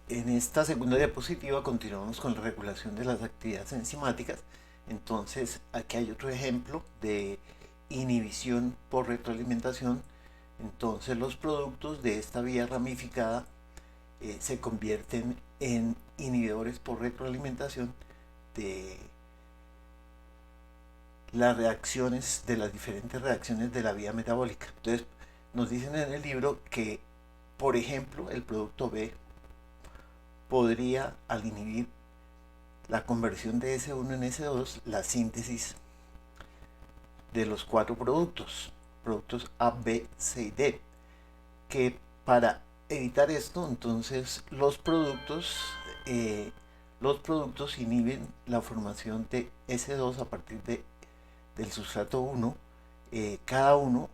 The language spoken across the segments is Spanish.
En esta segunda diapositiva continuamos con la regulación de las actividades enzimáticas. Entonces, aquí hay otro ejemplo de inhibición por retroalimentación. Entonces, los productos de esta vía ramificada se convierten en inhibidores por retroalimentación de las reacciones, de las diferentes reacciones de la vía metabólica. Entonces, nos dicen en el libro que, por ejemplo, el producto B podría, al inhibir la conversión de S1 en S2, la síntesis de los cuatro productos A, B, C y D, que para evitar esto, entonces los productos inhiben la formación de S2 a partir del sustrato 1, cada uno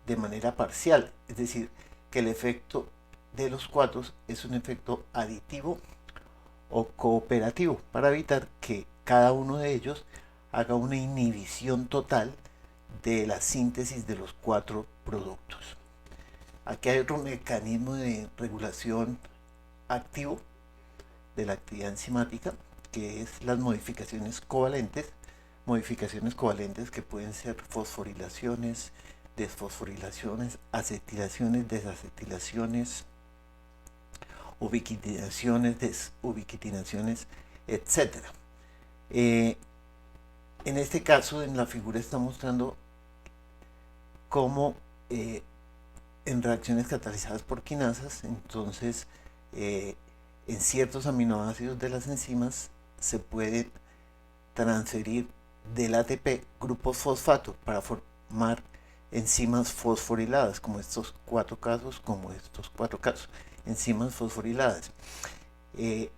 de manera parcial, es decir, que el efecto de los cuatro es un efecto aditivo o cooperativo para evitar que cada uno de ellos haga una inhibición total de la síntesis de los cuatro productos. Aquí hay otro mecanismo de regulación activo de la actividad enzimática, que es las modificaciones covalentes que pueden ser fosforilaciones, desfosforilaciones, acetilaciones, desacetilaciones, ubiquitinaciones, desubiquitinaciones, etcétera. En este caso, en la figura está mostrando cómo en reacciones catalizadas por quinasas, entonces en ciertos aminoácidos de las enzimas se puede transferir del ATP grupos fosfato para formar enzimas fosforiladas, como estos cuatro casos, enzimas fosforiladas.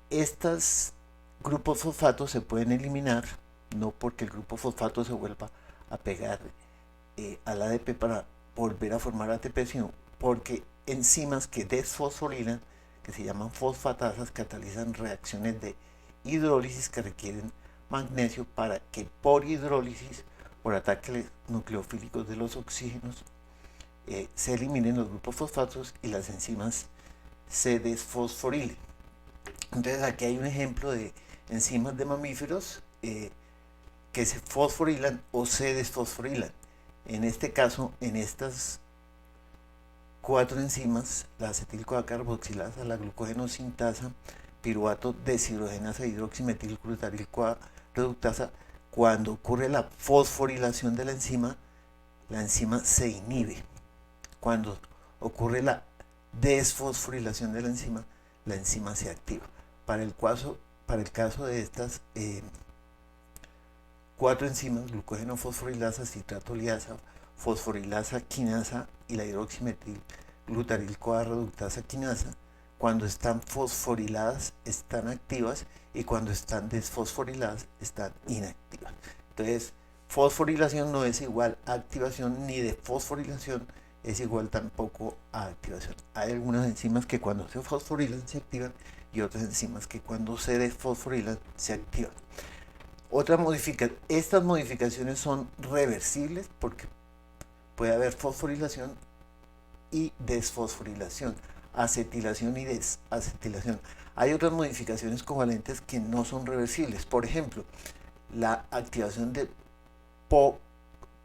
Estos grupos fosfatos se pueden eliminar, no porque el grupo fosfato se vuelva a pegar al ADP para volver a formar ATP, sino porque enzimas que desfosforilan, que se llaman fosfatasas, catalizan reacciones de hidrólisis que requieren magnesio para que por hidrólisis, por ataques nucleofílicos de los oxígenos, se eliminen los grupos fosfatos y las enzimas se desfosforilen. Entonces aquí hay un ejemplo de enzimas de mamíferos que se fosforilan o se desfosforilan. En este caso, en estas cuatro enzimas, la acetil-CoA-carboxilasa, la glucógeno-sintasa, piruvato deshidrogenasa hidroximetilglutaryl-CoA reductasa, cuando ocurre la fosforilación de la enzima se inhibe. Cuando ocurre la desfosforilación de la enzima se activa. Para el caso de estas cuatro enzimas, glucógeno fosforilasa, citrato liasa, fosforilasa quinasa y la hidroximetilglutaryl-CoA reductasa quinasa, cuando están fosforiladas están activas y cuando están desfosforiladas están inactivas. Entonces, fosforilación no es igual a activación, ni desfosforilación es igual tampoco a activación. Hay algunas enzimas que cuando se fosforilan se activan y otras enzimas que cuando se desfosforilan se activan. Estas modificaciones son reversibles porque puede haber fosforilación y desfosforilación, acetilación y desacetilación. Hay otras modificaciones covalentes que no son reversibles. Por ejemplo, la activación de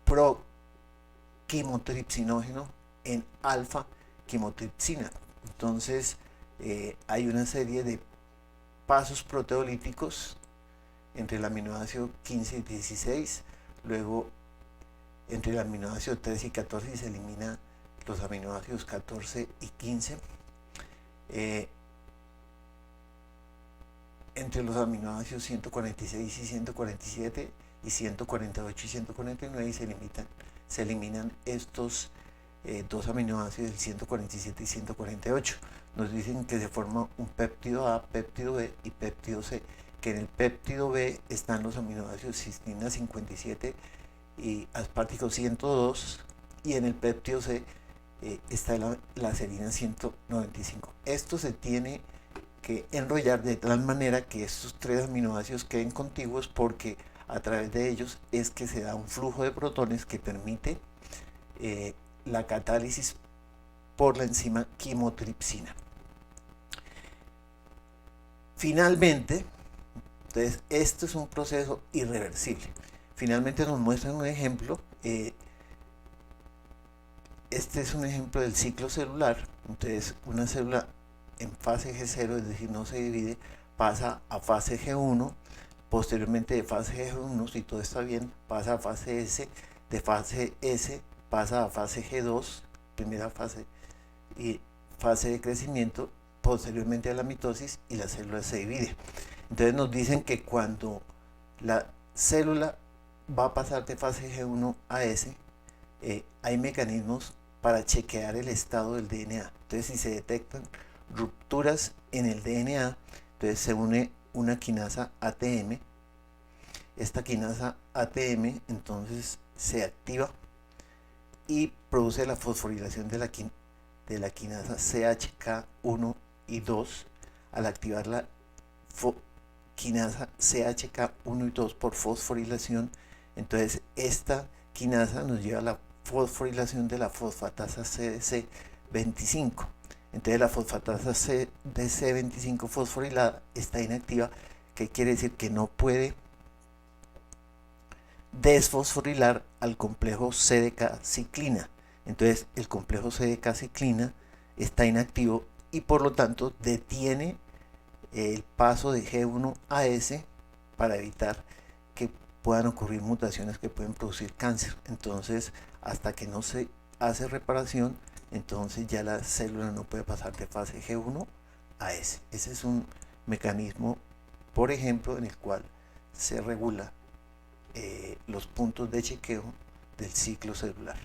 proquimotripsinógeno en alfa-quimotripsina. Entonces, hay una serie de pasos proteolíticos entre el aminoácido 15 y 16, luego entre el aminoácido 13 y 14 y se elimina los aminoácidos 14 y 15, entre los aminoácidos 146 y 147 y 148 y 149 y se eliminan estos dos aminoácidos, el 147 y 148. Nos dicen que se forma un péptido A, péptido B y péptido C, que en el péptido B están los aminoácidos cistina 57 y aspartico 102 y en el péptido C está la serina 195. Esto se tiene que enrollar de tal manera que estos tres aminoácidos queden contiguos, porque a través de ellos es que se da un flujo de protones que permite la catálisis por la enzima quimotripsina. Finalmente, entonces esto es un proceso irreversible. Finalmente nos muestran un ejemplo. Este es un ejemplo del ciclo celular. Entonces, una célula en fase G0, es decir, no se divide, pasa a fase G1, posteriormente de fase G1, si todo está bien, pasa a fase S, de fase S pasa a fase G2, primera fase, y fase de crecimiento, posteriormente a la mitosis, y la célula se divide. Entonces nos dicen que cuando la célula va a pasar de fase G1 a S, hay mecanismos para chequear el estado del DNA. Entonces, si se detectan rupturas en el DNA, entonces se une una quinasa ATM. Esta quinasa ATM entonces se activa y produce la fosforilación de la quinasa CHK1 y 2. Al activar la quinasa CHK1 y 2 por fosforilación, entonces esta quinasa nos lleva a la fosforilación de la fosfatasa CDC25. Entonces la fosfatasa CDC25 fosforilada está inactiva, que quiere decir que no puede desfosforilar al complejo CDK ciclina. Entonces el complejo CDK ciclina está inactivo y por lo tanto detiene el paso de G1 a S para evitar que puedan ocurrir mutaciones que pueden producir cáncer. Entonces, hasta que no se hace reparación, entonces ya la célula no puede pasar de fase G1 a S. Ese es un mecanismo, por ejemplo, en el cual se regula los puntos de chequeo del ciclo celular.